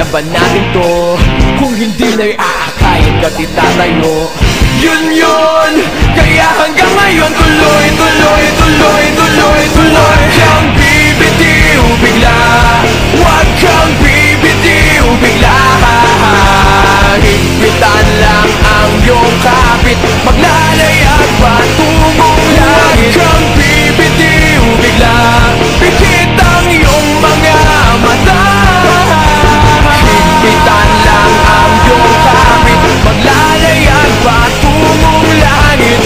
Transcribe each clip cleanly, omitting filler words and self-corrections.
ba natin to? Kung hindi na'y aakayin ka't itatayo. Yun, kaya hanggang ngayon tuloy, tuloy, tuloy, tuloy, tuloy. Huwag kang bibitiw bigla, huwag kang bibitiw bigla. Higpitan lang ang iyong kapit, maglalayag patungong langit. Huwag kang bibitiw bigla, pikit ang iyong mga mata. Higpitan lang ang iyong kapit, maglalayag patungong langit.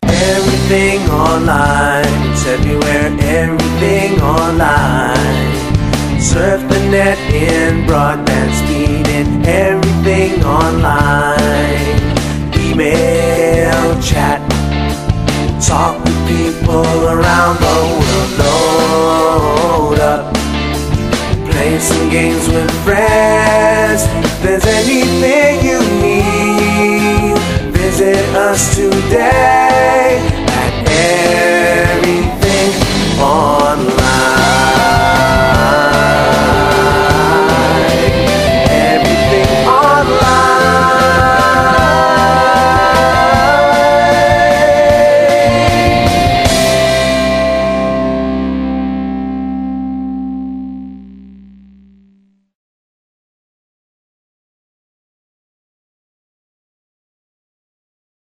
Everything online, it's everywhere, everything online. Surf the net in broadband speed and everything online. Email, chat, talk with people around the world. Load up, play some games with friends. If there's anything you need, visit us today.